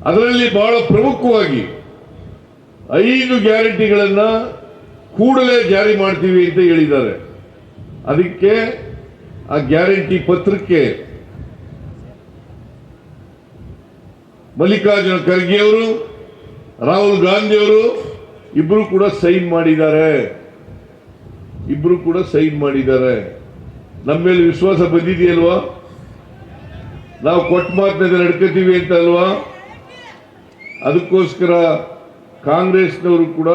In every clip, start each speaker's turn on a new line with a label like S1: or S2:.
S1: ಅದರಲ್ಲಿ ಬಹಳ ಪ್ರಮುಖವಾಗಿ 5 ಗ್ಯಾರಂಟಿಗಳನ್ನ ಕೂಡಲೇ ಜಾರಿ ಮಾಡ್ತೀವಿ ಅಂತ ಹೇಳಿದ್ದಾರೆ. ಅದಕ್ಕೆ ಆ ಗ್ಯಾರಂಟಿ ಪತ್ರಕ್ಕೆ ಮಲ್ಲಿಕಾರ್ಜುನ ಖರ್ಗೆ ಅವರು, ರಾಹುಲ್ ಗಾಂಧಿ ಅವರು ಇಬ್ರು ಕೂಡ ಸೈನ್ ಮಾಡಿದ್ದಾರೆ. ನಮ್ಮ ಮೇಲೆ ವಿಶ್ವಾಸ ಬಂದಿದೆಯಲ್ವಾ? ನಾವು ಕೊಟ್ಟ ಮಾತಿನಲ್ಲಿ ನಡ್ಕೋತೀವಿ ಅಂತ ಅಲ್ವಾ? ಅದಕ್ಕೋಸ್ಕರ ಕಾಂಗ್ರೆಸ್ನವರು ಕೂಡ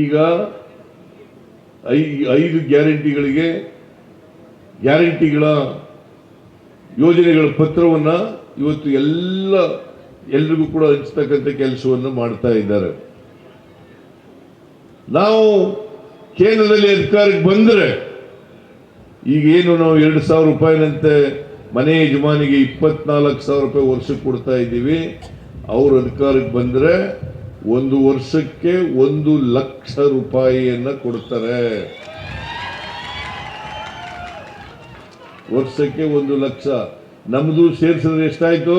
S1: ಈಗ 5 ಗ್ಯಾರಂಟಿಗಳ ಯೋಜನೆಗಳ ಪತ್ರವನ್ನು ಇವತ್ತು ಎಲ್ರಿಗೂ ಕೂಡ ಹಂಚತಕ್ಕಂಥ ಕೆಲಸವನ್ನು ಮಾಡ್ತಾ ಇದ್ದಾರೆ. ನಾವು ಕೇಂದ್ರದಲ್ಲಿ ಅಧಿಕಾರಕ್ಕೆ ಬಂದರೆ ಈಗೇನು ನಾವು 2,000 ರೂಪಾಯಿನಂತೆ ಮನೆ ಯಜಮಾನಿಗೆ 24,000 ರೂಪಾಯಿ ವರ್ಷಕ್ಕೆ ಕೊಡ್ತಾ ಇದ್ದೀವಿ. ಅವರು ಅಧಿಕಾರಕ್ಕೆ ಬಂದರೆ 1 ವರ್ಷಕ್ಕೆ 1 ಲಕ್ಷ ರೂಪಾಯಿಯನ್ನ ಕೊಡ್ತಾರೆ. ವರ್ಷಕ್ಕೆ 1 ಲಕ್ಷ. ನಮ್ದು ಸೇರಿಸಿದ್ರೆ ಎಷ್ಟಾಯ್ತು?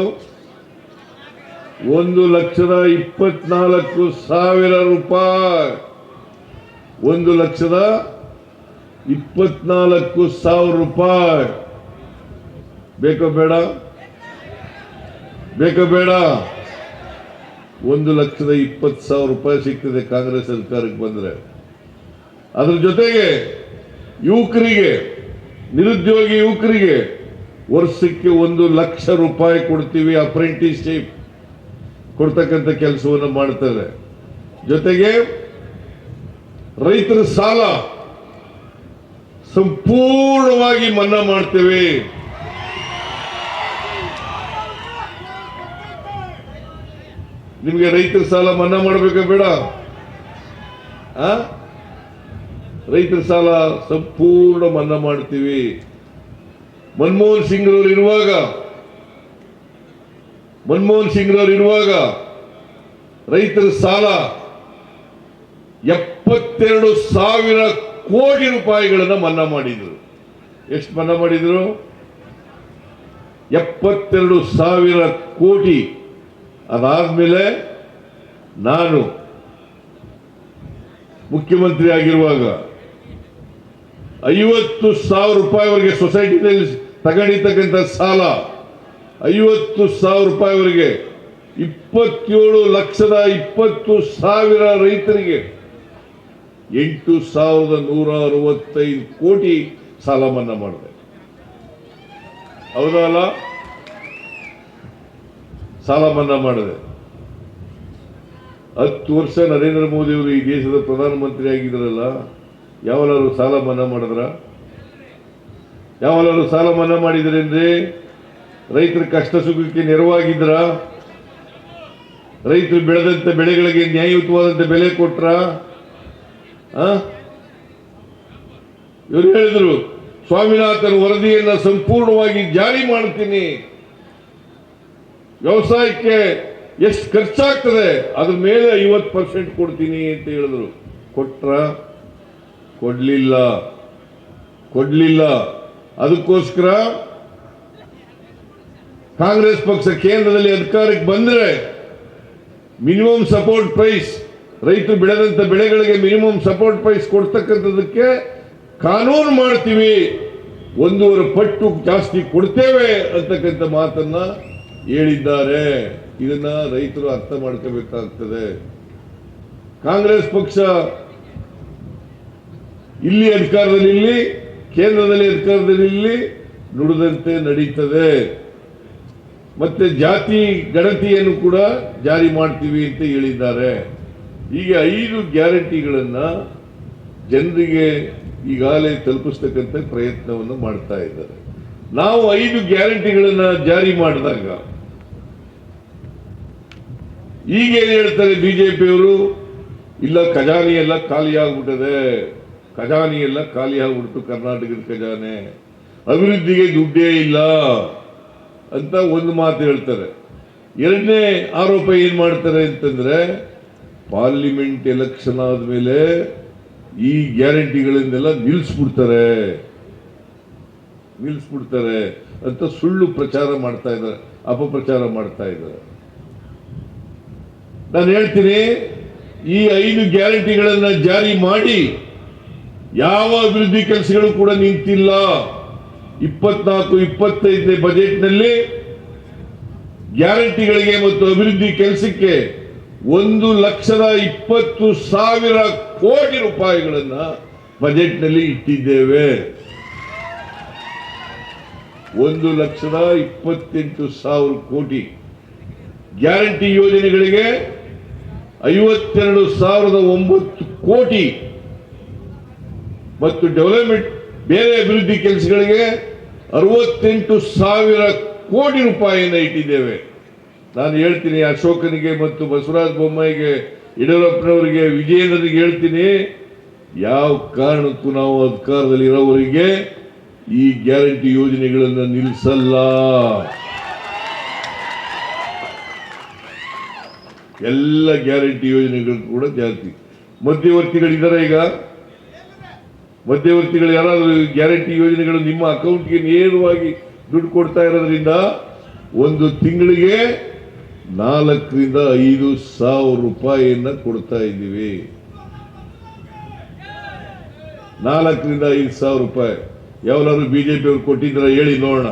S1: 1,24,000 ರೂಪಾಯಿ. 1,24,000 ರೂಪಾಯಿ. ಬೇಕೋ ಬೇಡ? 1,20,000 ರೂಪಾಯಿ ಸಿಗ್ತದೆ ಕಾಂಗ್ರೆಸ್ ಸರ್ಕಾರಕ್ಕೆ ಬಂದರೆ. ಅದ್ರ ಜೊತೆಗೆ ನಿರುದ್ಯೋಗಿ ಯುವಕರಿಗೆ ವರ್ಷಕ್ಕೆ 1 ಲಕ್ಷ ರೂಪಾಯಿ ಕೊಡ್ತೀವಿ. ಅಪ್ರೆಂಟಿಸ್ಶಿಪ್ ಕೊಡ್ತಕ್ಕಂಥ ಕೆಲಸವನ್ನು ಮಾಡ್ತಾರೆ. ಜೊತೆಗೆ ರೈತರ ಸಾಲ ಸಂಪೂರ್ಣವಾಗಿ ಮನ್ನಾ ಮಾಡ್ತೇವೆ. ನಿಮಗೆ ರೈತರ ಸಾಲ ಮನ್ನಾ ಮಾಡಬೇಕಾ ಬೇಡ? ರೈತರ ಸಾಲ ಸಂಪೂರ್ಣ ಮನ್ನಾ ಮಾಡ್ತೀವಿ. ಮನಮೋಹನ್ ಸಿಂಗ್ ರವರು ಇರುವಾಗ ರೈತರ ಸಾಲ 72,000 ಕೋಟಿ ರೂಪಾಯಿಗಳನ್ನು ಮನ್ನಾ ಮಾಡಿದ್ರು. ಎಷ್ಟು ಮನ್ನಾ ಮಾಡಿದ್ರು? 72,000 ಕೋಟಿ. ಅದಾದ್ಮೇಲೆ ನಾನು ಮುಖ್ಯಮಂತ್ರಿ ಆಗಿರುವಾಗ 50,000 ರೂಪಾಯಿವರೆಗೆ ಸೊಸೈಟಿನಲ್ಲಿ ತಗೊಂಡಿರ್ತಕ್ಕಂಥ ಸಾಲ 50,000 ರೂಪಾಯಿವರೆಗೆ 27,20,000 ರೈತರಿಗೆ 8,165 ಕೋಟಿ ಸಾಲ ಮನ್ನಾ ಮಾಡಿದೆ. ಹೌದಲ್ಲ? ಸಾಲ ಮನ್ನಾ ಮಾಡಿದೆ. 10 ವರ್ಷ ನರೇಂದ್ರ ಮೋದಿ ಅವರು ಈ ದೇಶದ ಪ್ರಧಾನಮಂತ್ರಿ ಆಗಿದ್ರಲ್ಲ, ಯಾವಲಾರು ಸಾಲ ಮನ್ನಾ ಮಾಡಿದ್ರ? ಯಾವಲಾರು ಸಾಲ ಮನ್ನಾ ಮಾಡಿದ್ರೇನ್ರಿ? ರೈತರ ಕಷ್ಟ ಸುಖಕ್ಕೆ ನೆರವಾಗಿದ್ರ? ರೈತರು ಬೆಳೆದಂತ ಬೆಳೆಗಳಿಗೆ ನ್ಯಾಯಯುತವಾದಂತ ಬೆಲೆ ಕೊಟ್ರ? ಇವರು ಹೇಳಿದ್ರು, ಸ್ವಾಮಿನಾಥನ್ ವರದಿಯನ್ನ ಸಂಪೂರ್ಣವಾಗಿ ಜಾರಿ ಮಾಡ್ತೀನಿ, ವ್ಯವಸಾಯಕ್ಕೆ ಎಷ್ಟು ಖರ್ಚಾಗ್ತದೆ ಅದ್ರ ಮೇಲೆ 50% ಕೊಡ್ತೀನಿ ಅಂತ ಹೇಳಿದ್ರು. ಕೊಡ್ಲಿಲ್ಲ. ಅದಕ್ಕೋಸ್ಕರ ಕಾಂಗ್ರೆಸ್ ಪಕ್ಷ ಕೇಂದ್ರದಲ್ಲಿ ಅಧಿಕಾರಕ್ಕೆ ಬಂದರೆ ಮಿನಿಮಮ್ ಸಪೋರ್ಟ್ ಪ್ರೈಸ್, ರೈತರು ಬೆಳೆದಂತ ಬೆಳೆಗಳಿಗೆ ಮಿನಿಮಮ್ ಸಪೋರ್ಟ್ ಪ್ರೈಸ್ ಕೊಡ್ತಕ್ಕಂಥದಕ್ಕೆ ಕಾನೂನು ಮಾಡ್ತೀವಿ, 1.5 ಪಟ್ಟು ಜಾಸ್ತಿ ಕೊಡ್ತೇವೆ ಅಂತಕ್ಕಂಥ ಮಾತನ್ನ ಹೇಳಿದ್ದಾರೆ. ಇದನ್ನ ರೈತರು ಅರ್ಥ ಮಾಡ್ಕೋಬೇಕಾಗ್ತದೆ. ಕಾಂಗ್ರೆಸ್ ಪಕ್ಷ ಇಲ್ಲಿ ಅಧಿಕಾರದಲ್ಲಿ, ಕೇಂದ್ರದಲ್ಲಿ ಅಧಿಕಾರದಲ್ಲಿ ನುಡಿದಂತೆ ನಡೀತದೆ. ಮತ್ತೆ ಜಾತಿ ಗಣತಿಯನ್ನು ಕೂಡ ಜಾರಿ ಮಾಡ್ತೀವಿ ಅಂತ ಹೇಳಿದ್ದಾರೆ. ಹೀಗೆ 5 ಗ್ಯಾರಂಟಿಗಳನ್ನ ಜನರಿಗೆ ಈಗಾಗಲೇ ತಲುಪಿಸ್ತಕ್ಕಂಥ ಪ್ರಯತ್ನವನ್ನು ಮಾಡ್ತಾ ಇದ್ದಾರೆ. ನಾವು 5 ಗ್ಯಾರಂಟಿಗಳನ್ನ ಜಾರಿ ಮಾಡಿದಾಗ ಈಗೇನು ಹೇಳ್ತಾರೆ ಬಿಜೆಪಿಯವರು? ಇಲ್ಲ, ಖಜಾನೆ ಎಲ್ಲ ಖಾಲಿ ಆಗ್ಬಿಟ್ಟದೆ, ಕರ್ನಾಟಕದ ಖಜಾನೆ, ಅಭಿವೃದ್ಧಿಗೆ ದುಡ್ಡೇ ಇಲ್ಲ ಅಂತ ಒಂದು ಮಾತು ಹೇಳ್ತಾರೆ. ಎರಡನೇ ಆರೋಪ ಏನ್ ಮಾಡ್ತಾರೆ ಅಂತಂದ್ರೆ, ಪಾರ್ಲಿಮೆಂಟ್ ಎಲೆಕ್ಷನ್ ಆದ್ಮೇಲೆ ಈ ಗ್ಯಾರಂಟಿಗಳನ್ನೆಲ್ಲ ನಿಲ್ಲಿಸ್ಬಿಡ್ತಾರೆ ಅಂತ ಸುಳ್ಳು ಪ್ರಚಾರ ಮಾಡ್ತಾ ಇದ್ದಾರೆ, ಅಪಪ್ರಚಾರ ಮಾಡ್ತಾ ಇದ್ದಾರೆ. ನಾನು ಹೇಳ್ತೀನಿ, ಈ 5 ಗ್ಯಾರಂಟಿಗಳನ್ನು ಜಾರಿ ಮಾಡಿ ಯಾವ ಅಭಿವೃದ್ಧಿ ಕೆಲಸಗಳು ಕೂಡ ನಿಂತಿಲ್ಲ. 24-25ನೇ ಬಜೆಟ್ನಲ್ಲಿ ಗ್ಯಾರಂಟಿಗಳಿಗೆ ಮತ್ತು ಅಭಿವೃದ್ಧಿ ಕೆಲಸಕ್ಕೆ 1,20,000 ಕೋಟಿ ರೂಪಾಯಿಗಳನ್ನ ಬಜೆಟ್ನಲ್ಲಿ ಇಟ್ಟಿದ್ದೇವೆ. 1,28,000 ಕೋಟಿ. ಗ್ಯಾರಂಟಿ ಯೋಜನೆಗಳಿಗೆ 52,009 ಕೋಟಿ ಮತ್ತು ಡೆವಲಪ್ಮೆಂಟ್ ಬೇರೆ ಅಭಿವೃದ್ಧಿ ಕೆಲಸಗಳಿಗೆ 68,000 ಕೋಟಿ ರೂಪಾಯಿಯನ್ನು ಇಟ್ಟಿದ್ದೇವೆ. ನಾನು ಹೇಳ್ತೀನಿ ಅಶೋಕನಿಗೆ ಮತ್ತು ಬಸವರಾಜ ಬೊಮ್ಮಾಯಿಗೆ, ಯಡಿಯೂರಪ್ಪನವರಿಗೆ, ವಿಜಯೇಂದ್ರನಿಗೆ ಹೇಳ್ತೀನಿ, ಯಾವ ಕಾರಣಕ್ಕೂ ನಾವು ಅಧಿಕಾರದಲ್ಲಿ ಇರೋವರೆಗೆ ಈ ಗ್ಯಾರಂಟಿ ಯೋಜನೆಗಳನ್ನು ನಿಲ್ಲಿಸಲ್ಲ. ಎಲ್ಲ ಗ್ಯಾರಂಟಿ ಯೋಜನೆಗಳು ಕೂಡ ಜಾಸ್ತಿ. ಮಧ್ಯವರ್ತಿಗಳಿದ್ದಾರೆ. ಈಗ ಮಧ್ಯವರ್ತಿಗಳು ಯಾರಾದರೂ ಗ್ಯಾರಂಟಿ ಯೋಜನೆಗಳು ನಿಮ್ಮ ಅಕೌಂಟ್ಗೆ ನೇರವಾಗಿ ದುಡ್ಡು ಕೊಡ್ತಾ ಇರೋದ್ರಿಂದ ಒಂದು ತಿಂಗಳಿಗೆ 4,000-5,000 ರೂಪಾಯಿಯನ್ನ ಕೊಡ್ತಾ ಇದ್ದೀವಿ. 4,000-5,000 ರೂಪಾಯಿ ಯಾವನಾದ್ರು ಬಿಜೆಪಿ ಅವರು ಕೊಟ್ಟಿದ್ರ ಹೇಳಿ ನೋಡೋಣ.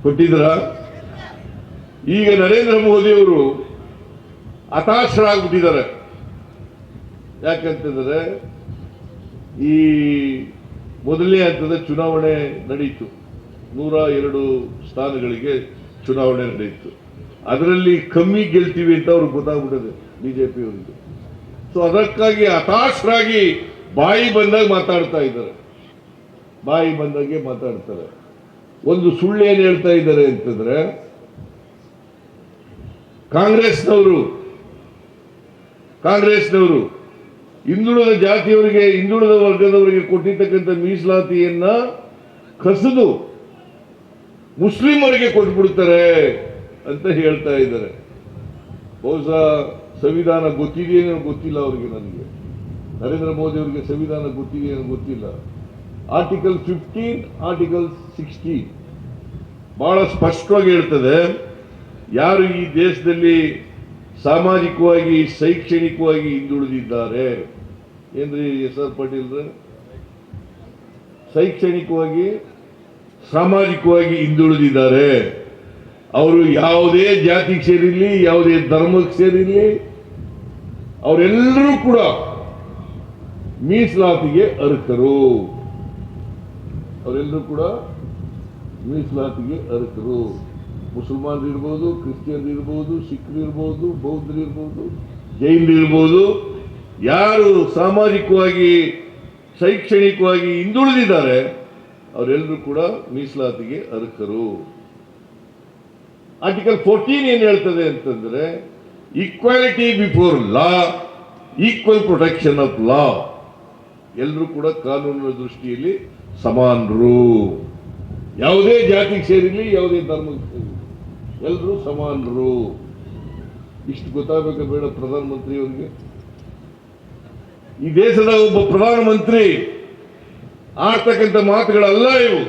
S1: ಕೊಟ್ಟಿದ್ರ? ಈಗ ನರೇಂದ್ರ ಮೋದಿ ಅವರು ಹತಾಶರಾಗ್ಬಿಟ್ಟಿದ್ದಾರೆ. ಯಾಕಂತಂದ್ರೆ ಈ ಮೊದಲನೇ ಹಂತದ ಚುನಾವಣೆ ನಡೆಯಿತು. 102 ಸ್ಥಾನಗಳಿಗೆ ಚುನಾವಣೆ ನಡೆಯಿತು. ಅದರಲ್ಲಿ ಕಮ್ಮಿ ಗೆಲ್ತೀವಿ ಅಂತ ಅವ್ರಿಗೆ ಗೊತ್ತಾಗ್ಬಿಟ್ಟಿದೆ ಬಿಜೆಪಿ ಅವರಿಗೆ. ಸೊ ಅದಕ್ಕಾಗಿ ಹತಾಶರಾಗಿ ಬಾಯಿ ಬಂದಾಗ ಮಾತಾಡ್ತಾ ಇದ್ದಾರೆ. ಬಾಯಿ ಬಂದಾಗೆ ಮಾತಾಡ್ತಾರೆ. ಒಂದು ಸುಳ್ಳು ಏನು ಹೇಳ್ತಾ ಇದ್ದಾರೆ ಅಂತಂದ್ರೆ, ಕಾಂಗ್ರೆಸ್ನವರು ಹಿಂದುಳಿದ ಜಾತಿಯವರಿಗೆ, ಹಿಂದುಳಿದ ವರ್ಗದವರಿಗೆ ಕೊಟ್ಟಿರ್ತಕ್ಕಂಥ ಮೀಸಲಾತಿಯನ್ನ ಕಸಿದು ಮುಸ್ಲಿಮರಿಗೆ ಕೊಟ್ಬಿಡ್ತಾರೆ ಅಂತ ಹೇಳ್ತಾ ಇದ್ದಾರೆ. ಬಹುಶಃ ಸಂವಿಧಾನ ಗೊತ್ತಿದೆಯೇನೋ ಗೊತ್ತಿಲ್ಲ ಅವರಿಗೆ. ನನಗೆ ನರೇಂದ್ರ ಮೋದಿ ಅವರಿಗೆ ಸಂವಿಧಾನ ಗೊತ್ತಿದೆಯೇನೋ ಗೊತ್ತಿಲ್ಲ. ಆರ್ಟಿಕಲ್ 15, ಆರ್ಟಿಕಲ್ 16 ಬಹಳ ಸ್ಪಷ್ಟವಾಗಿ ಹೇಳ್ತದೆ, ಯಾರು ಈ ದೇಶದಲ್ಲಿ ಸಾಮಾಜಿಕವಾಗಿ, ಶೈಕ್ಷಣಿಕವಾಗಿ ಹಿಂದುಳಿದಿದ್ದಾರೆ. ಏನ್ರಿ ಎಸ್.ಆರ್. ಪಾಟೀಲ್ರೆ? ಶೈಕ್ಷಣಿಕವಾಗಿ, ಸಾಮಾಜಿಕವಾಗಿ ಹಿಂದುಳಿದಿದ್ದಾರೆ. ಅವರು ಯಾವುದೇ ಜಾತಿಗೆ ಸೇರಿರಲಿ, ಯಾವುದೇ ಧರ್ಮಕ್ಕೆ ಸೇರಿರಲಿ, ಅವರೆಲ್ಲರೂ ಕೂಡ ಮೀಸಲಾತಿಗೆ ಅರ್ಹರು. ಅವರೆಲ್ಲರೂ ಕೂಡ ಮೀಸಲಾತಿಗೆ ಅರ್ಹರು. ಮುಸಲ್ಮಾನರು ಇರ್ಬೋದು, ಕ್ರಿಶ್ಚಿಯನ್ರು ಇರ್ಬೋದು, ಸಿಖ್ರು ಇರ್ಬೋದು, ಬೌದ್ಧರು ಇರ್ಬೋದು, ಜೈನರು ಇರ್ಬೋದು, ಯಾರು ಸಾಮಾಜಿಕವಾಗಿ, ಶೈಕ್ಷಣಿಕವಾಗಿ ಹಿಂದುಳಿದಿದ್ದಾರೆ ಅವರೆಲ್ಲರೂ ಕೂಡ ಮೀಸಲಾತಿಗೆ ಅರ್ಹರು. ಆರ್ಟಿಕಲ್ 14 ಏನ್ ಹೇಳ್ತದೆ ಅಂತಂದ್ರೆ, equality before law, equal protection of law. ಎಲ್ಲರೂ ಕೂಡ ಕಾನೂನಿನ ದೃಷ್ಟಿಯಲ್ಲಿ ಸಮಾನರು. ಯಾವುದೇ ಜಾತಿಗೆ ಸೇರಿರಲಿ, ಯಾವುದೇ ಧರ್ಮಕ್ಕೆ ಸೇರಿರಲಿ, ಎಲ್ಲರೂ ಸಮಾನರು. ಇಷ್ಟು ಗೊತ್ತಾಗಬೇಕ ಬೇಡ ಪ್ರಧಾನಮಂತ್ರಿ ಅವರಿಗೆ? ಈ ದೇಶದ ಒಬ್ಬ ಪ್ರಧಾನಮಂತ್ರಿ ಆಡ್ತಕ್ಕಂಥ ಮಾತುಗಳಲ್ಲ ಇವು.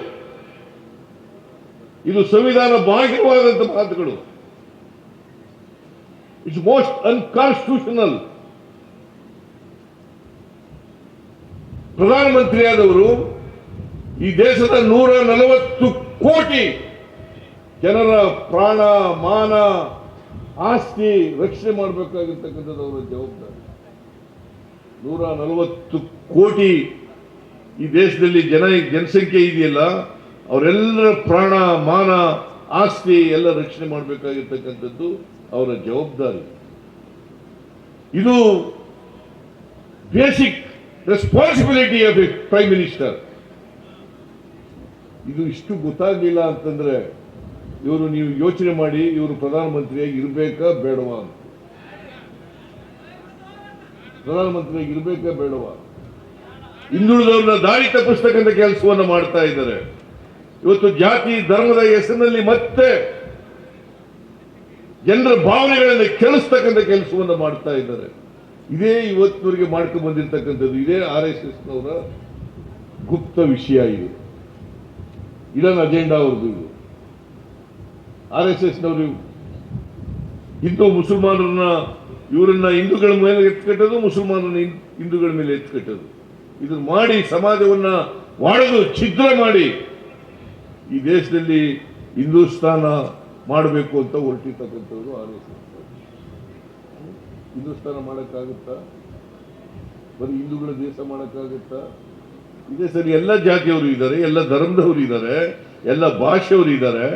S1: ಇದು ಸಂವಿಧಾನ ಬಾಹಿರವಾದಂಥ ಮಾತುಗಳು. It's most unconstitutional. ಪ್ರಧಾನಮಂತ್ರಿಯಾದವರು ಈ ದೇಶದ 140 ಕೋಟಿ ಜನರ ಪ್ರಾಣ, ಮಾನ, ಆಸ್ತಿ ರಕ್ಷಣೆ ಮಾಡಬೇಕಾಗಿರ್ತಕ್ಕಂಥದ್ದು ಅವರ ಜವಾಬ್ದಾರಿ. 140 ಕೋಟಿ ಈ ದೇಶದಲ್ಲಿ ಜನಸಂಖ್ಯೆ ಇದೆಯಲ್ಲ, ಅವರೆಲ್ಲರ ಪ್ರಾಣ, ಮಾನ, ಆಸ್ತಿ ಎಲ್ಲ ರಕ್ಷಣೆ ಮಾಡಬೇಕಾಗಿರ್ತಕ್ಕಂಥದ್ದು ಅವರ ಜವಾಬ್ದಾರಿ. ಇದು basic responsibility of A prime minister. ಇದು ಇಷ್ಟು ಗೊತ್ತಾಗಲಿಲ್ಲ ಅಂತಂದ್ರೆ ಇವರು, ನೀವು ಯೋಚನೆ ಮಾಡಿ, ಇವರು ಪ್ರಧಾನಮಂತ್ರಿಯಾಗಿ ಇರಬೇಕಾ ಬೇಡವಾ ಅಂತ. ಪ್ರಧಾನಮಂತ್ರಿಯಾಗಿ ಇರಬೇಕಾ ಬೇಡವಾ? ಹಿಂದುಳಿದವ್ರನ್ನ ದಾರಿ ತಪ್ಪಿಸ್ತಕ್ಕಂಥ ಕೆಲಸವನ್ನು ಮಾಡ್ತಾ ಇದ್ದಾರೆ. ಇವತ್ತು ಜಾತಿ, ಧರ್ಮದ ಹೆಸರಿನಲ್ಲಿ ಮತ್ತೆ ಜನರ ಭಾವನೆಗಳನ್ನು ಕೆಳಿಸ್ತಕ್ಕಂಥ ಕೆಲಸವನ್ನು ಮಾಡ್ತಾ ಇದ್ದಾರೆ. ಇದೇ ಇವತ್ತಿನವರೆಗೆ ಮಾಡ್ಕೊಂಡು ಬಂದಿರತಕ್ಕಂಥದ್ದು. ಇದೇ RSSನವರ ಗುಪ್ತ ವಿಷಯ. ಇದು ಇಡನ್ ಅಜೆಂಡಾ ಅವ್ರದ್ದು. ಇದು RSSನವರು ಹಿಂದೂ ಮುಸಲ್ಮಾನರನ್ನ ಇವರನ್ನ ಹಿಂದೂಗಳ ಮೇಲೆ ಎತ್ಕಟ್ಟೋದು, ಮುಸಲ್ಮಾನರನ್ನ ಹಿಂದೂಗಳ ಮೇಲೆ ಎತ್ಕಟ್ಟೋದು, ಇದನ್ನ ಮಾಡಿ ಸಮಾಜವನ್ನ ಒಡೆದು ಛಿದ್ರ ಮಾಡಿ ಈ ದೇಶದಲ್ಲಿ ಹಿಂದೂಸ್ತಾನ ಮಾಡಬೇಕು ಅಂತ ಹೊರಟಿರ್ತಕ್ಕಂಥವ್ರು RSS. ಹಿಂದೂಸ್ತಾನ ಮಾಡೋಕ್ಕಾಗುತ್ತಾ? ಬರೀ ಹಿಂದೂಗಳ ದೇಶ ಮಾಡೋಕ್ಕಾಗುತ್ತಾ? ಇದೇ ಸರಿ, ಎಲ್ಲ ಜಾತಿಯವರು ಇದ್ದಾರೆ, ಎಲ್ಲ ಧರ್ಮದವರು ಇದ್ದಾರೆ, ಎಲ್ಲ ಭಾಷೆಯವರು ಇದ್ದಾರೆ.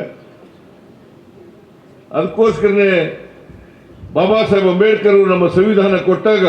S1: ಅದಕ್ಕೋಸ್ಕರನೇ ಬಾಬಾ ಸಾಹೇಬ್ ಅಂಬೇಡ್ಕರ್ ನಮ್ಮ ಸಂವಿಧಾನ ಕೊಟ್ಟಾಗ